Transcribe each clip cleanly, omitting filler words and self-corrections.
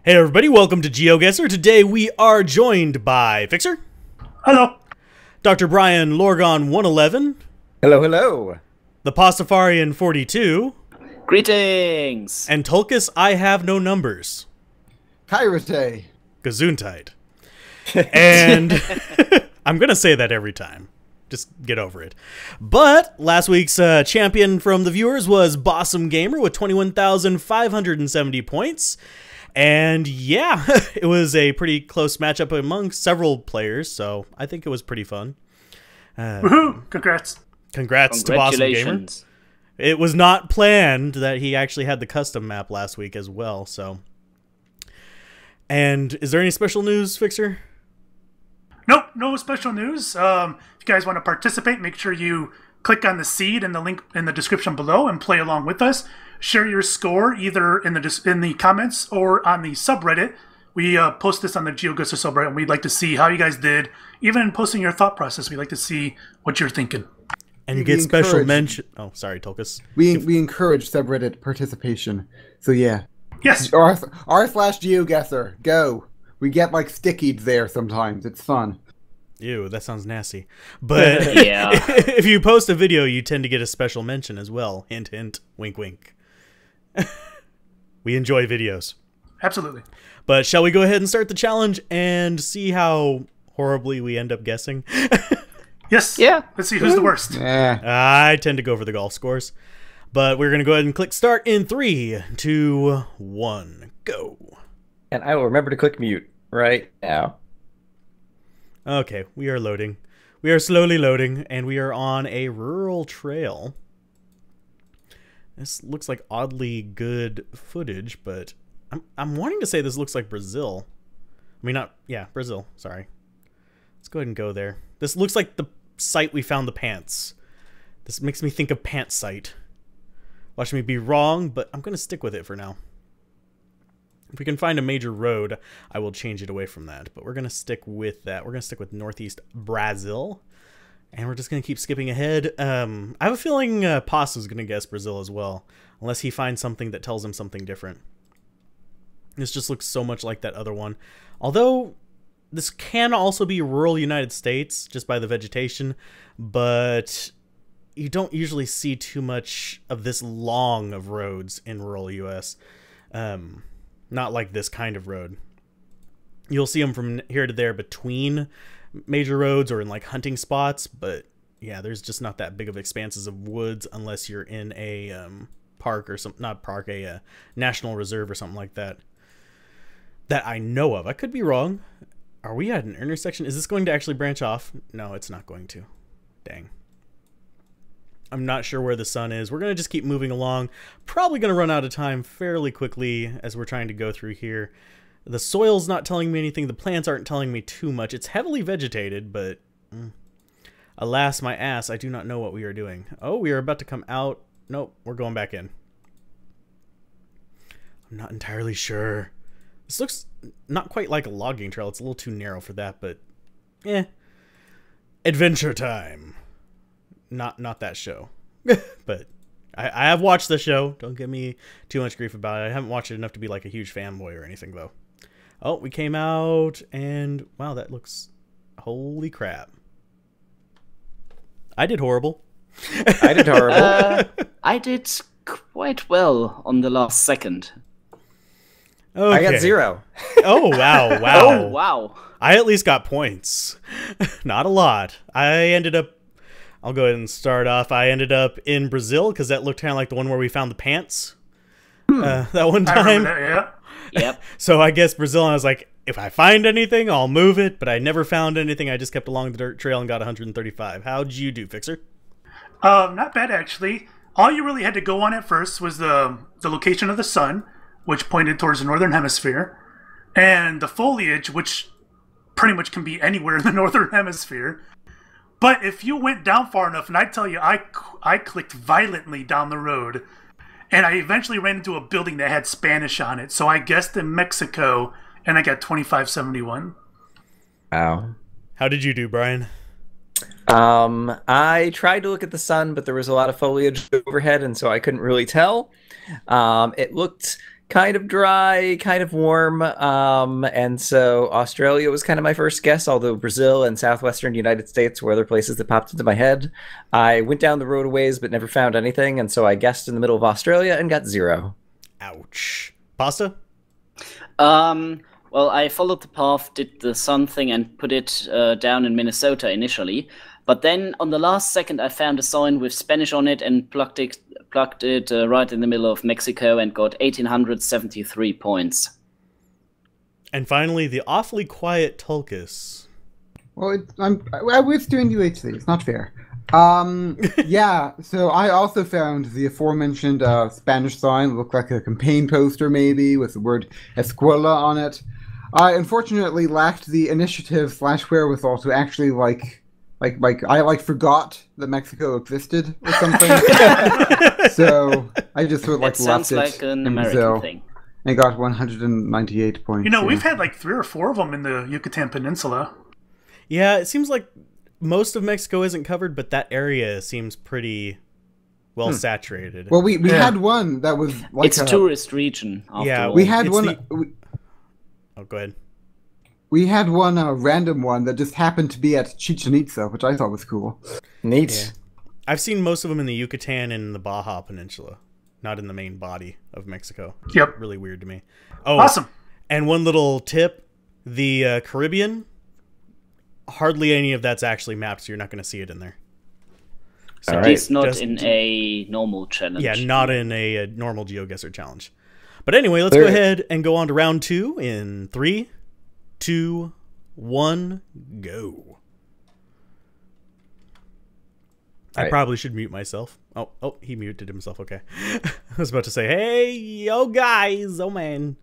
Hey everybody, welcome to Geoguessr. Today we are joined by Fixer. Hello. Dr. Brian Lorgon 111. Hello, hello. The Pastafarian 42. Greetings. And Tulkas I Have No Numbers. Kairate. Gesundheit. And I'm going to say that every time. Just get over it. But last week's champion from the viewers was Bossum Gamer with 21,570 points. And yeah, it was a pretty close matchup among several players, so I think it was pretty fun. Woohoo! Congrats. Congrats to Bossum Gamer. It was not planned that he actually had the custom map last week as well, so. And is there any special news, Fixer? Nope, no special news. If you guys want to participate, make sure you click on the seed in the link in the description below and play along with us. Share your score either in the comments or on the subreddit. We post this on the Geoguessr subreddit, and we'd like to see how you guys did. Even posting your thought process, we'd like to see what you're thinking. And you get special mention. Oh, sorry, Tulkas. We encourage subreddit participation. So yeah. Yes. r/Geoguessr. Go. We get like stickied there sometimes. It's fun. Ew, that sounds nasty. But yeah. If you post a video, you tend to get a special mention as well. Hint, hint, wink, wink. We enjoy videos. Absolutely. But shall we go ahead and start the challenge and see how horribly we end up guessing? Yes. Yeah. Let's see who's the worst. Yeah. I tend to go for the golf scores. But we're going to go ahead and click start in 3, 2, 1, go. And I will remember to click mute right now. Okay, we are loading. We are slowly loading, and we are on a rural trail. This looks like oddly good footage, but I'm wanting to say this looks like Brazil. I mean, Brazil, sorry. Let's go ahead and go there. This looks like the site we found the pants. This makes me think of pants site. Watch me be wrong, but I'm going to stick with it for now. If we can find a major road, I will change it away from that. But we're going to stick with that. We're going to stick with Northeast Brazil. And we're just going to keep skipping ahead. I have a feeling Pasta's going to guess Brazil as well. Unless he finds something that tells him something different. This just looks so much like that other one. Although, this can also be rural United States, just by the vegetation. But you don't usually see too much of this long of roads in rural US. Not like this kind of road. You'll see them from here to there between major roads or in like hunting spots, but yeah, there's just not that big of expanses of woods unless you're in a park or something, not park, a national reserve or something like that. That I know of. I could be wrong. Are we at an intersection? Is this going to actually branch off? No, it's not going to. Dang. I'm not sure where the sun is. We're going to just keep moving along. Probably going to run out of time fairly quickly as we're trying to go through here. The soil's not telling me anything. The plants aren't telling me too much. It's heavily vegetated, but alas, my ass, I do not know what we are doing. Oh, we are about to come out. Nope, we're going back in. I'm not entirely sure. This looks not quite like a logging trail. It's a little too narrow for that, but eh. Adventure time. Not that show. But I have watched the show. Don't give me too much grief about it. I haven't watched it enough to be like a huge fanboy or anything, though. Oh, we came out, and wow, that looks... Holy crap. I did horrible. I did horrible. I did quite well on the last second. Okay. I got 0. Oh, wow, wow. Oh, wow. I at least got points. Not a lot. I ended up... I'll go ahead and start off. I ended up in Brazil, because that looked kind of like the one where we found the pants. That one time. I remember that, yeah. Yep. So I guess Brazil, and I was like, if I find anything, I'll move it. But I never found anything. I just kept along the dirt trail and got 135. How'd you do, Fixer? Not bad, actually. All you really had to go on at first was the location of the sun, which pointed towards the northern hemisphere, and the foliage, which pretty much can be anywhere in the northern hemisphere. But if you went down far enough, and I tell you, I clicked violently down the road, and I eventually ran into a building that had Spanish on it. So I guessed in Mexico, and I got 2571. Wow. How did you do, Brian? I tried to look at the sun, but there was a lot of foliage overhead, and so I couldn't really tell. It looked kind of dry, kind of warm. And so Australia was kind of my first guess, although Brazil and southwestern United States were other places that popped into my head. I went down the road a ways but never found anything, and so I guessed in the middle of Australia and got 0. Ouch. Pasta? Well, I followed the path, did the sun thing, and put it down in Minnesota initially. But then, on the last second, I found a sign with Spanish on it and plugged it right in the middle of Mexico and got 1,873 points. And finally, the awfully quiet Tulkas. Well, I was doing UHC. It's not fair. Yeah, so I also found the aforementioned Spanish sign. It looked like a campaign poster, maybe, with the word Escuela on it. I unfortunately lacked the initiative / wherewithal to actually I forgot that Mexico existed or something. So I just sort of It sounds left like it an in American Brazil thing. and got 198 points. You know, yeah. we've had like 3 or 4 of them in the Yucatan Peninsula. Yeah, it seems like most of Mexico isn't covered, but that area seems pretty well saturated. Well, we had one that was like It's a tourist region, after Yeah, all. we had It's one. Oh, go ahead. We had one random one that just happened to be at Chichen Itza, which I thought was cool. Neat. Yeah. I've seen most of them in the Yucatan and the Baja Peninsula, not in the main body of Mexico. Yep. Really weird to me. Oh, Awesome. And one little tip, the Caribbean, hardly any of that's actually mapped, so you're not going to see it in there. So All At right. least not just- in a normal challenge. Yeah, not in a normal Geoguessr challenge. But anyway, let's go ahead and go on to round 2 in 3, 2, 1, go. I Right. probably should mute myself. Oh, he muted himself. Okay. I was about to say, hey, yo, guys. Oh, man.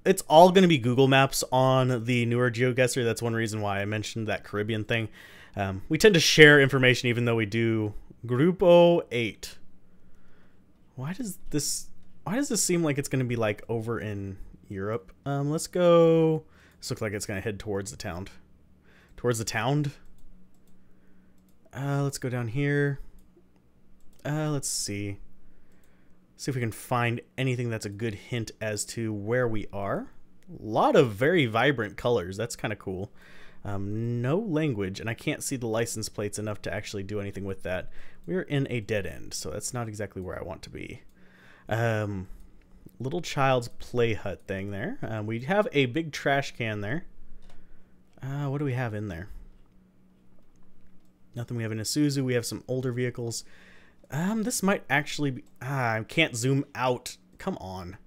It's all going to be Google Maps on the newer Geoguessr. That's one reason why I mentioned that Caribbean thing. We tend to share information even though we do Grupo 8. Why does this seem like it's going to be like over in Europe? Let's go. This looks like it's going to head towards the town. Towards the town? Let's go down here. Let's see. See if we can find anything that's a good hint as to where we are. A lot of very vibrant colors. That's kind of cool. No language, and I can't see the license plates enough to actually do anything with that. We're in a dead end, so that's not exactly where I want to be. Little child's play hut thing there. We have a big trash can there. What do we have in there? Nothing. We have an Isuzu. We have some older vehicles. This might actually be... I can't zoom out. Come on.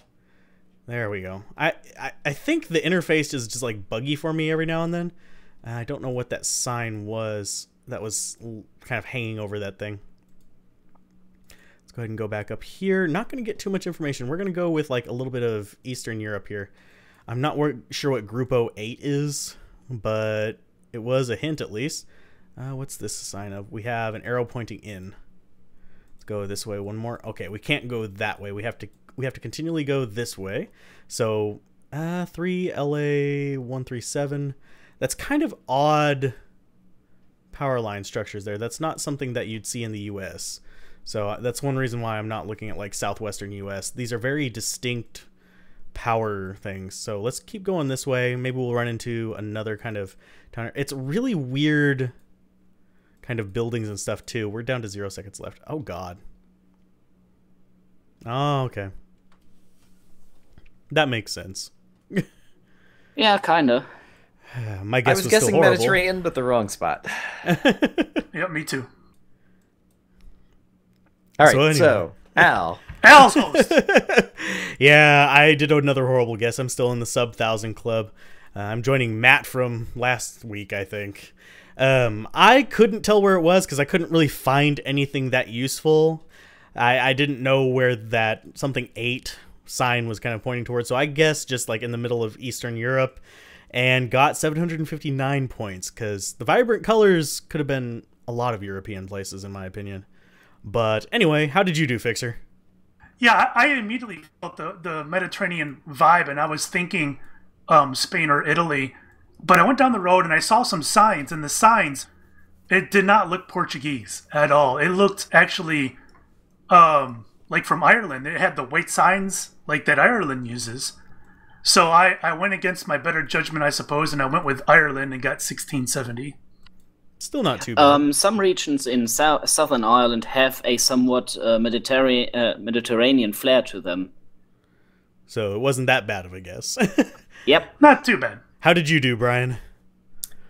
There we go. I think the interface is just like buggy for me every now and then. I don't know what that sign was that was kind of hanging over that thing. Let's go ahead and go back up here. Not going to get too much information. We're going to go with like a little bit of Eastern Europe here. I'm not sure what Grupo 8 is, but it was a hint at least. What's this a sign of? We have an arrow pointing in. Let's go this way. One more. Okay, we can't go that way. We have to continually go this way. So 3 LA 137. That's kind of odd power line structures there. That's not something that you'd see in the US. So that's one reason why I'm not looking at like southwestern US. These are very distinct power things. So let's keep going this way. Maybe we'll run into another kind of town. It's really weird kind of buildings and stuff too. We're down to 0 seconds left. Oh god. Oh, okay. That makes sense. Yeah, kinda. My I guess was was guessing still horrible. Mediterranean, but the wrong spot. Yep, me too. All right, So anyway. so Al. Al's host. Yeah, I did another horrible guess. I'm still in the sub 1,000 club. I'm joining Matt from last week, I think. I couldn't tell where it was because I couldn't really find anything that useful. I didn't know where that something 8 sign was kind of pointing towards. So I guessed just like in the middle of Eastern Europe and got 759 points because the vibrant colors could have been a lot of European places in my opinion. But anyway, how did you do, Fixer? Yeah, I immediately felt the Mediterranean vibe, and I was thinking Spain or Italy. But I went down the road and I saw some signs, and the signs, it did not look Portuguese at all. It looked actually like from Ireland. They had the white signs like that Ireland uses. So I went against my better judgment, I suppose, and I went with Ireland and got 1670. Still not too bad. Some regions in southern Ireland have a somewhat Mediterranean flair to them. So it wasn't that bad of a guess. Yep. Not too bad. How did you do, Brian?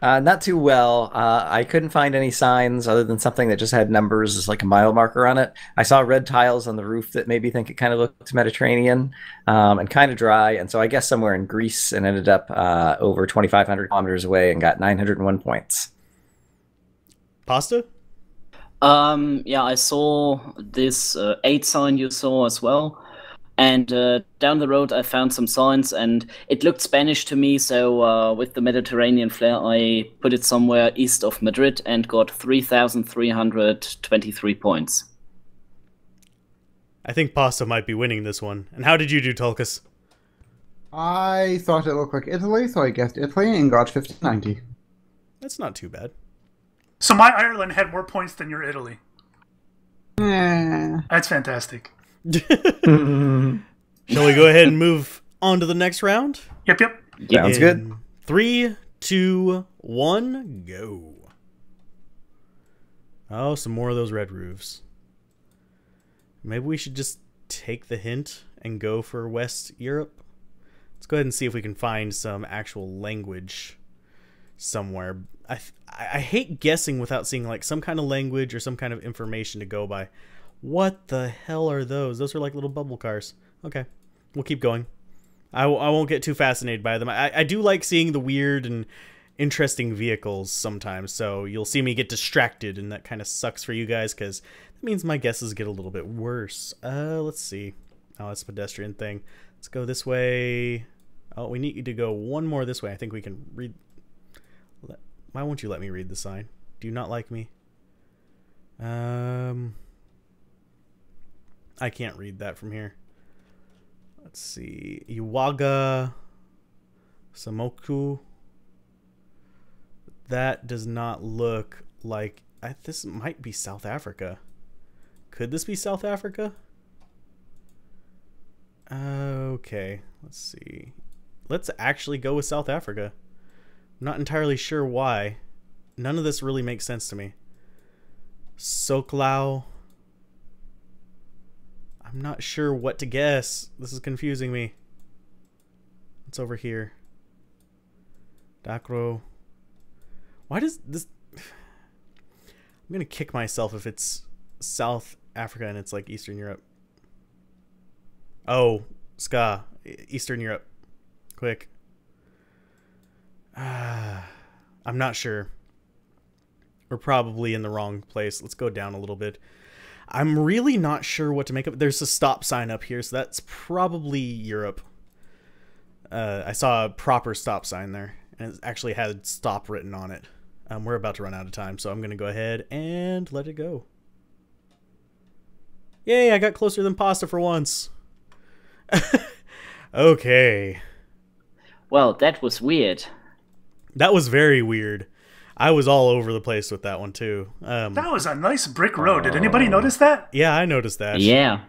Not too well. I couldn't find any signs other than something that just had numbers as like a mile marker on it. I saw red tiles on the roof that made me think it kind of looked Mediterranean and kind of dry. And so I guess somewhere in Greece, and ended up over 2,500 kilometers away and got 901 points. Pasta? Yeah, I saw this 8 sign you saw as well. And down the road, I found some signs, and it looked Spanish to me. So with the Mediterranean flair, I put it somewhere east of Madrid and got 3,323 points. I think Pasta might be winning this one. And how did you do, Tulkas? I thought it looked like Italy, so I guessed Italy and got 5090. That's not too bad. So my Ireland had more points than your Italy. Yeah. That's fantastic. Shall we go ahead and move on to the next round? Yep, yep. Sounds good. 3, 2, 1, go. Oh, some more of those red roofs. Maybe we should just take the hint and go for West Europe. Let's go ahead and see if we can find some actual language somewhere. I hate guessing without seeing like some kind of language or some kind of information to go by. What the hell are those? Those are like little bubble cars. Okay, we'll keep going. I won't get too fascinated by them. I do like seeing the weird and interesting vehicles sometimes, so you'll see me get distracted, and that kind of sucks for you guys because that means my guesses get a little bit worse. Let's see. Oh, that's a pedestrian thing. Let's go this way. Oh, we need you to go one more this way. I think we can read. Why won't you let me read the sign? Do you not like me? I can't read that from here. Let's see. Iwaga Samoku. That does not look like... this might be South Africa. Could this be South Africa? Okay. Let's see. Let's actually go with South Africa. I'm not entirely sure why. None of this really makes sense to me. Soklau. I'm not sure what to guess. This is confusing me. What's over here? Dakro. Why does this... I'm going to kick myself if it's South Africa and it's like Eastern Europe. Oh, Ska. Eastern Europe. Quick. I'm not sure. We're probably in the wrong place. Let's go down a little bit. I'm really not sure what to make of it. There's a stop sign up here, so that's probably Europe. I saw a proper stop sign there, and it actually had stop written on it. We're about to run out of time, so I'm going to go ahead and let it go. Yay, I got closer than Pasta for once. Okay. Well, that was weird. That was very weird. I was all over the place with that one, too. That was a nice brick road. Did anybody notice that? Yeah, I noticed that. Yeah.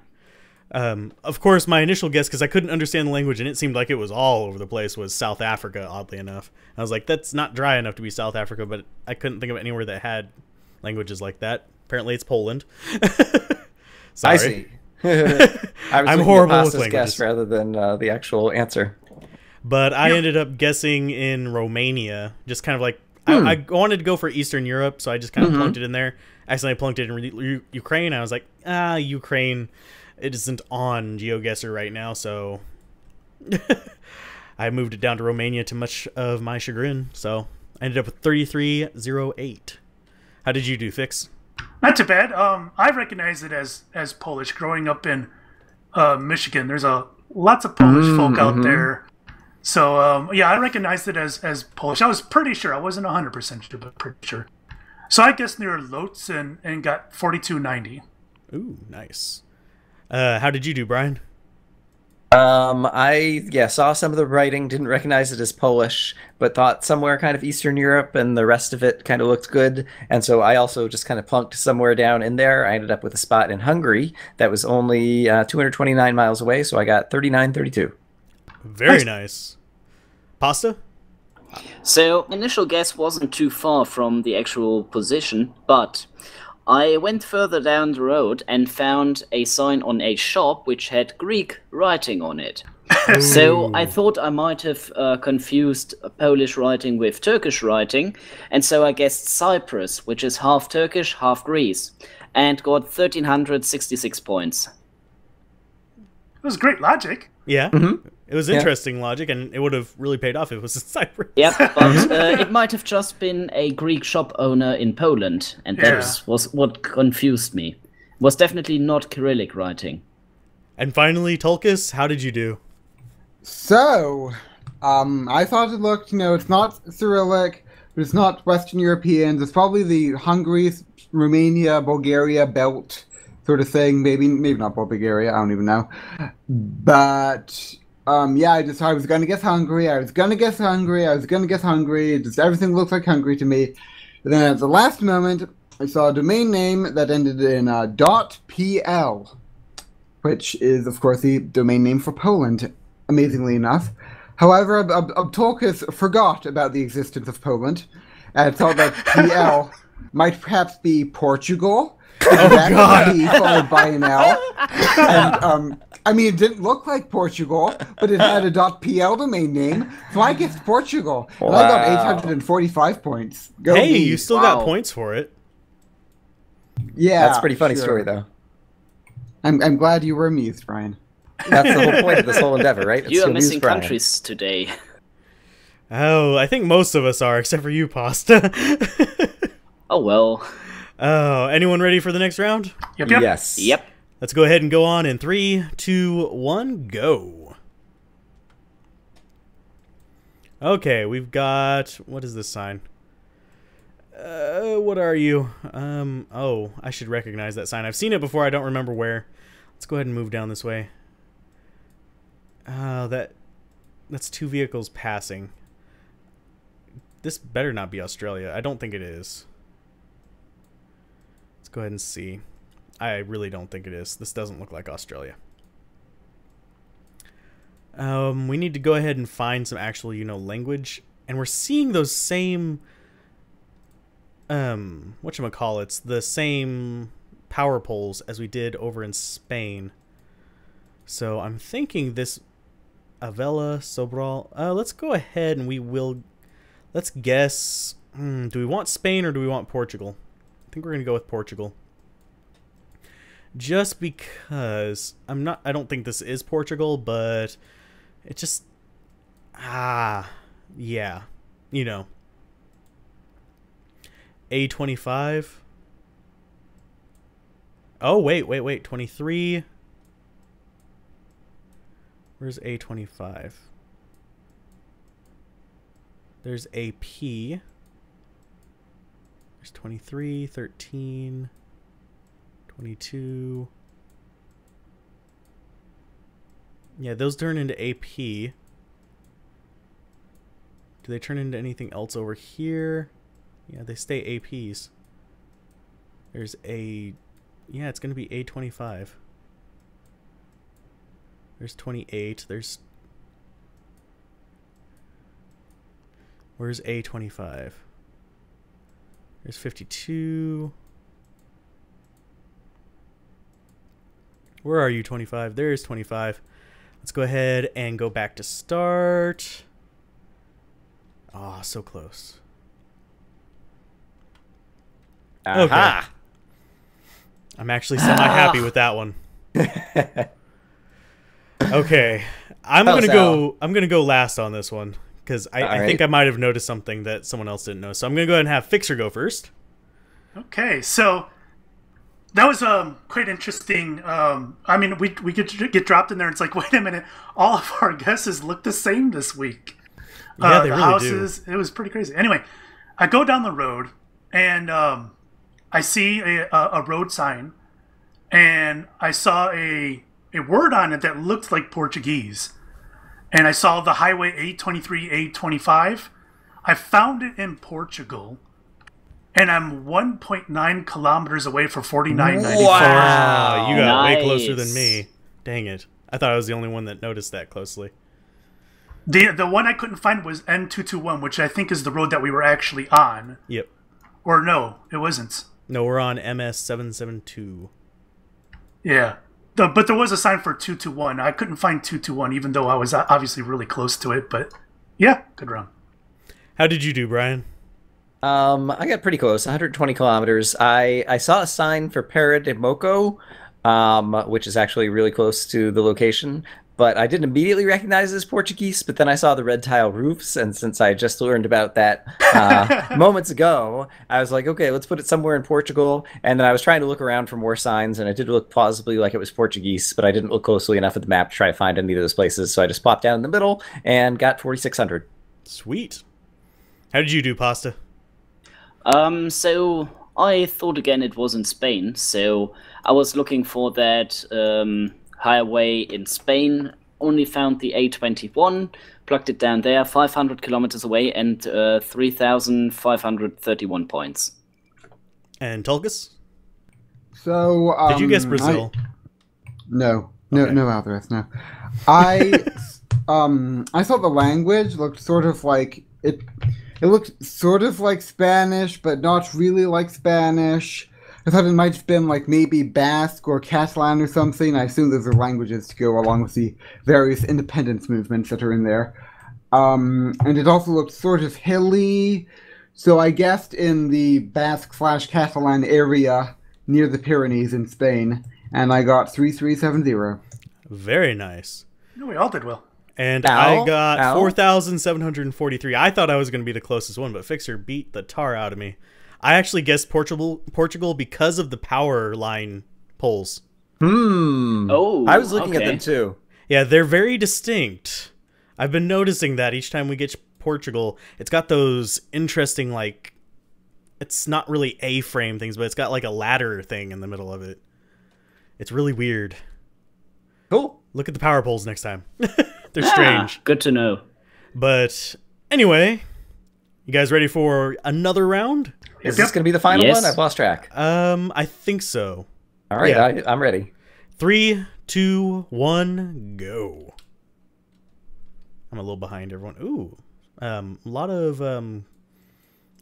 Of course, my initial guess, because I couldn't understand the language and it seemed like it was all over the place, was South Africa, oddly enough. I was like, that's not dry enough to be South Africa, but I couldn't think of anywhere that had languages like that. Apparently it's Poland. Sorry. I see. I'm horrible with Pasta's languages. guess rather than the actual answer. But I ended up guessing in Romania, just kind of like, I wanted to go for Eastern Europe, so I just kind of plunked it in there. Accidentally plunked it in Ukraine. I was like, Ukraine, it isn't on Geoguessr right now, so I moved it down to Romania to much of my chagrin. So I ended up with 3308. How did you do, Fix? Not too bad. I recognize it as Polish. Growing up in Michigan, there's lots of Polish folk out there. So yeah, I recognized it as Polish. I was pretty sure. I wasn't 100% sure, but pretty sure. So I guessed near Lotz and got 4290. Ooh, nice. How did you do, Brian? I saw some of the writing, didn't recognize it as Polish, but thought somewhere kind of Eastern Europe, and the rest of it kind of looked good. And so I also just kind of plunked somewhere down in there. I ended up with a spot in Hungary that was only 229 miles away, so I got 3932. Very nice. Pasta? So, initial guess wasn't too far from the actual position, but I went further down the road and found a sign on a shop which had Greek writing on it. So I thought I might have confused Polish writing with Turkish writing, and so I guessed Cyprus, which is half Turkish, half Greece, and got 1,366 points. It was great logic. Yeah. It was interesting logic, and it would have really paid off if it was in Cyprus. Yep, but it might have just been a Greek shop owner in Poland, and that was what confused me. It was definitely not Cyrillic writing. And finally, Tulkas, how did you do? So, I thought it looked, it's not Cyrillic, but it's not Western European. It's probably the Hungary, Romania, Bulgaria belt sort of thing. Maybe not Bulgaria. I don't even know. But I was gonna guess Hungary. Just everything looked like Hungary to me. And then at the last moment, I saw a domain name that ended in .pl, which is of course the domain name for Poland. Amazingly enough, however, Tulkas forgot about the existence of Poland and thought that PL might perhaps be Portugal. God! Followed by an L. And it didn't look like Portugal, but it had a .pl domain name, so I guessed Portugal. Wow. And I got 845 points. Go hey, me. You still got points for it. Yeah, that's a pretty funny story, though. I'm glad you were amused, Brian. That's the whole point of this whole endeavor, right? You are missing countries today. Oh, I think most of us are, except for you, Pasta. Oh, well. Oh, anyone ready for the next round? Yep. Yes. Yep. Let's go ahead and go on in 3, 2, 1, go. Okay, we've got... What is this sign? What are you? Oh, I should recognize that sign. I've seen it before, I don't remember where. Let's go ahead and move down this way. That's 2 vehicles passing. This better not be Australia. I don't think it is. Let's go ahead and see. I really don't think it is. This doesn't look like Australia. We need to go ahead and find some actual, language. And we're seeing those same, whatchamacallits, the same power poles as we did over in Spain. So I'm thinking this Avella, Sobral. Let's go ahead and let's guess. Do we want Spain or do we want Portugal? I think we're going to go with Portugal. Just because I don't think this is Portugal, but it just, yeah, A25. Oh, wait, 23. Where's A25? There's AP. There's 23, 13, 22. Yeah, those turn into AP. Do they turn into anything else over here? Yeah, they stay APs. There's yeah, it's going to be A25. There's 28. Where's A25? There's 52. Where are you, 25? There's 25. Let's go ahead and go back to start. Ah, so close. Aha. Okay. I'm actually semi-happy with that one. Okay, I'm gonna go last on this one because I think I might have noticed something that someone else didn't know. So I'm gonna go ahead and have Fixer go first. Okay, so that was quite interesting. We could get dropped in there. And it's like, wait a minute, all of our guesses look the same this week. Yeah, they the really houses, do. It was pretty crazy. Anyway, I go down the road and I see a road sign, and I saw a a word on it that looked like Portuguese. And I saw the Highway 823, 825. I found it in Portugal. And I'm 1.9 kilometers away for $49.94. Wow, you got way Nice. closer than me. Dang it. I thought I was the only one that noticed that closely. The one I couldn't find was N221, which I think is the road that we were actually on. Yep. Or no, it wasn't. No, we're on MS 772. Yeah. But there was a sign for 221. I couldn't find 221, even though I was obviously really close to it. But yeah, good run. How did you do, Brian? I got pretty close, 120 kilometers. I saw a sign for Pera de Moco, which is actually really close to the location, but I didn't immediately recognize it as Portuguese, but then I saw the red tile roofs, and since I just learned about that moments ago, I was like, okay, let's put it somewhere in Portugal, and then I was trying to look around for more signs, and it did look plausibly like it was Portuguese, but I didn't look closely enough at the map to try to find any of those places, so I just popped down in the middle and got 4,600. Sweet. How did you do, Pasta? So I thought again it was in Spain, so I was looking for that highway in Spain, only found the A21, plugged it down there, 500 kilometers away, and 3,531 points. And Tulkas? So Did you guess Brazil? No, Okay. no Alzorath, no. I thought the language looked sort of like it. It looked sort of like Spanish, but not really like Spanish. I thought it might have been like maybe Basque or Catalan or something. I assume those are languages to go along with the various independence movements that are in there. And it also looked sort of hilly. So I guessed in the Basque/Catalan area near the Pyrenees in Spain, and I got 3370. Very nice. No, we all did well. And Al? I got Al? 4,743. I thought I was going to be the closest one, but Fixer beat the tar out of me. I actually guessed Portugal because of the power line poles. Oh, I was looking at okay. them too. Yeah, they're very distinct. I've been noticing that each time we get to Portugal, it's got those interesting, like, it's not really A-frame things, but it's got like a ladder thing in the middle of it. It's really weird. Cool. Look at the power poles next time. They're strange. Good to know. But anyway, you guys ready for another round? Is this going to be the final Yes. one? I've lost track. I think so. All right, Yeah. I'm ready. 3, 2, 1, go. I'm a little behind everyone. Ooh, a lot of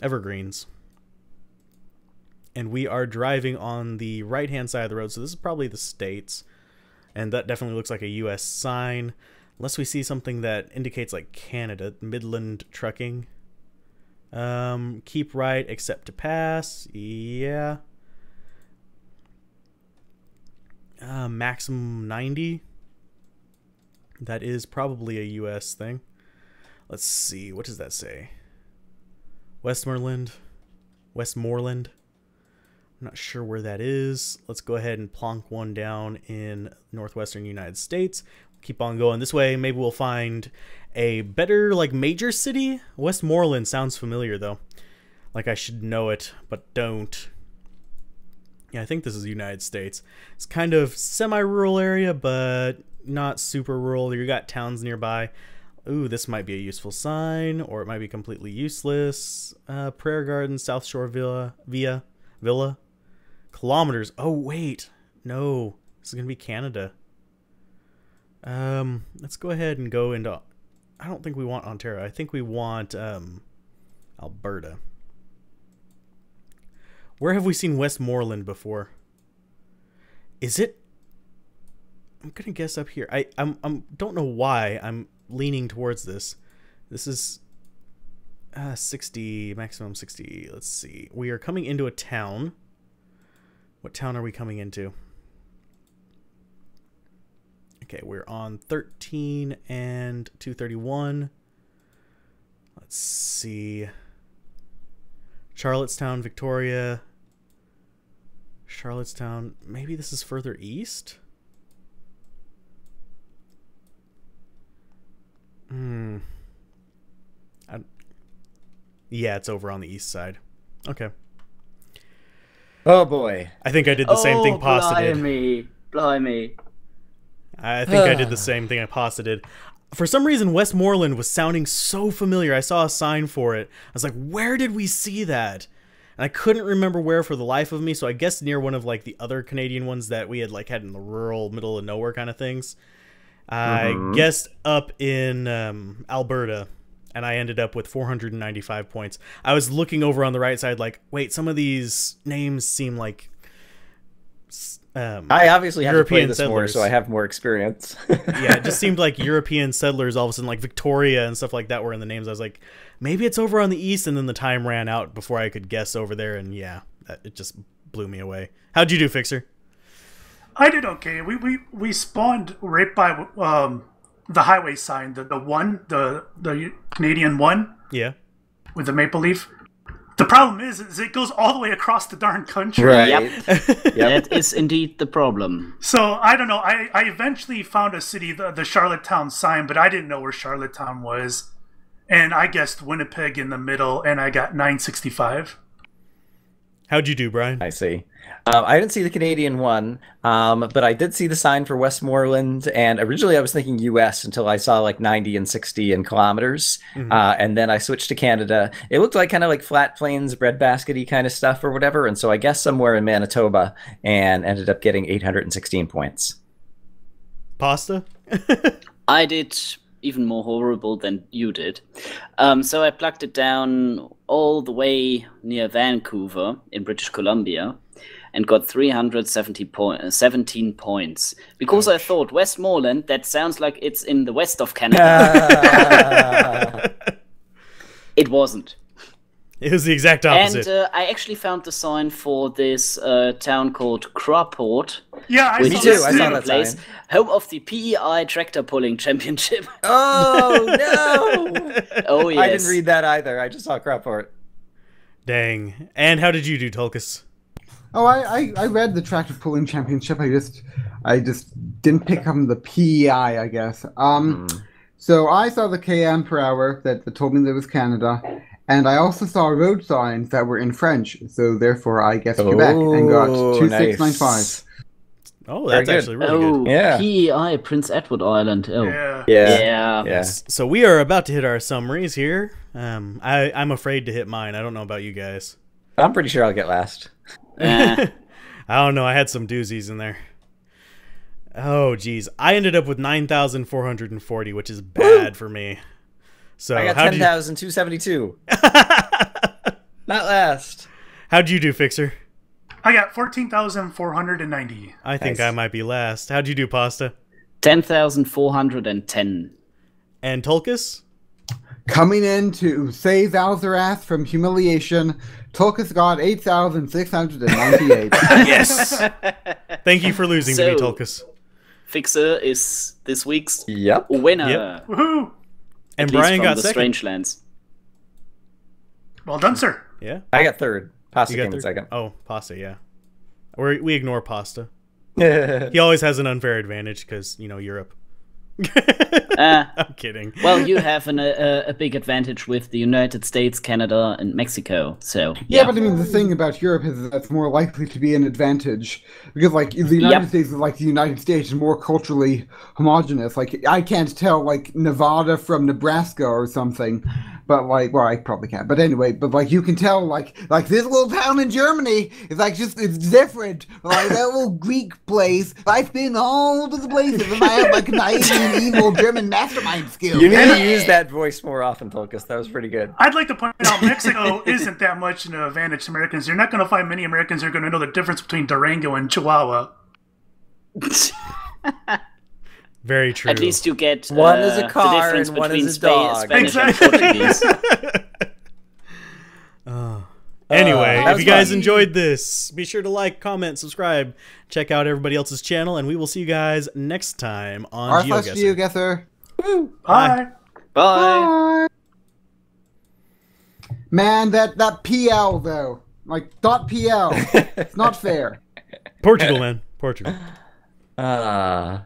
evergreens. And we are driving on the right-hand side of the road, so this is probably the States. And that definitely looks like a U.S. sign. Unless we see something that indicates like Canada, Midland Trucking. Keep right, except to pass. Yeah. Maximum 90. That is probably a U.S. thing. Let's see. What does that say? Westmoreland. I'm not sure where that is. Let's go ahead and plonk one down in northwestern United States. Keep on going this way. Maybe we'll find a better, like, major city. Westmoreland sounds familiar, though. Like I should know it, but don't. Yeah, I think this is the United States. It's kind of semi-rural area, but not super rural. You got towns nearby. Ooh, this might be a useful sign, or it might be completely useless. Prayer Garden, South Shore Villa. Kilometers. Oh, wait. No. This is going to be Canada. Let's go ahead and go into... I don't think we want Ontario. I think we want Alberta. Where have we seen Westmoreland before? Is it... I'm going to guess up here. I don't know why I'm leaning towards this. This is 60, maximum 60. Let's see. We are coming into a town. What town are we coming into? Okay, we're on 13 and 231. Let's see. Charlottetown, Victoria. Charlottetown. Maybe this is further east? Yeah, it's over on the east side. Okay. Oh boy. I think I did the same thing Pasta did. Blimey. I think I did the same thing I Pasta did. For some reason, Westmoreland was sounding so familiar. I saw a sign for it. I was like, where did we see that? And I couldn't remember where for the life of me, so I guess near one of like the other Canadian ones that we had like had in the rural middle of nowhere kind of things. I guessed up in Alberta, and I ended up with 495 points. I was looking over on the right side like, wait, some of these names seem like I obviously have European to play this more, settlers. so I have more experience. Yeah, it just seemed like European settlers all of a sudden, like Victoria and stuff like that were in the names. I was like, maybe it's over on the east, and then the time ran out before I could guess over there, and yeah, it just blew me away. How'd you do, Fixer? I did okay. We spawned right by the highway sign, the Canadian one Yeah. with the maple leaf. The problem is it goes all the way across the darn country. Right. Yep. That is indeed the problem. So I don't know. I eventually found a city, the Charlottetown sign, but I didn't know where Charlottetown was, and I guessed Winnipeg in the middle, and I got 965. How'd you do, Brian? I see. I didn't see the Canadian one, but I did see the sign for Westmoreland, and originally I was thinking U.S. until I saw like 90 and 60 in kilometers, and then I switched to Canada. It looked like kind of like flat plains, breadbasket-y kind of stuff or whatever, and so I guessed somewhere in Manitoba and ended up getting 816 points. Pasta? I did even more horrible than you did. So I plucked it down all the way near Vancouver in British Columbia and got 17 points. Because I thought, Westmoreland, that sounds like it's in the west of Canada. It wasn't. It was the exact opposite. And I actually found the sign for this town called Crawport. Yeah, I Which saw too, is I this saw too. that place, sign. home of the PEI Tractor Pulling Championship. Oh, no! Oh, yes. I didn't read that either. I just saw Crawport. Dang. And how did you do, Tulkas? Oh, I read the tractor pulling championship. I just didn't pick up the PEI, I guess. So I saw the km per hour that told me there was Canada, and I also saw road signs that were in French. So therefore, I guessed Quebec and got 2695. Nice. Oh, that's Very good. actually really good. Yeah. PEI, Prince Edward Island. Oh. Yeah. Yeah. Yeah. So we are about to hit our summaries here. I'm afraid to hit mine. I don't know about you guys. I'm pretty sure I'll get last. I don't know. I had some doozies in there. Oh, geez. I ended up with 9,440, which is bad for me. So I got how'd 10,272. Not last. How'd you do, Fixer? I got 14,490. I think Nice. I might be last. How'd you do, Pasta? 10,410. And Tulkas? Coming in to save Alzorath from humiliation, Tulkas got 8,698. Yes. Thank you for losing to me, So- Tulkas. Fixer is this week's Yep. winner. Yep. Woohoo! And At least Brian from got the second. Strangelands. Well done, sir. Yeah. I got third. Pasta You got came in third? second. Oh, Pasta, yeah. We ignore Pasta. Yeah. He always has an unfair advantage because, Europe. Ah. I'm kidding. Well, you have a big advantage with the United States, Canada, and Mexico. So Yeah, but I mean, the thing about Europe is that it's more likely to be an advantage because, like, the United States is like the United States and more culturally homogenous. Like, I can't tell like Nevada from Nebraska or something, but like, well, I probably can't. But anyway, but like, you can tell like this little town in Germany is like it's different. Like that little Greek place. I've been all over the places, and I have like my evil German mastermind skills. You need to use that voice more often, Tulkas. That was pretty good. I'd like to point out Mexico isn't that much an advantage to Americans. You're not going to find many Americans who are going to know the difference between Durango and Chihuahua. Very true. at least you get One is a car the difference and one between is a dog. Spanish and Exactly. Portuguese. Anyway, that if was you guys fun. enjoyed this, be sure to like, comment, subscribe, check out everybody else's channel, and we will see you guys next time on Geoguessr. Geoguessr. Bye. Bye. Bye. Man, that PL though, like .pl, it's not fair. Portugal, man. Portugal. Ah.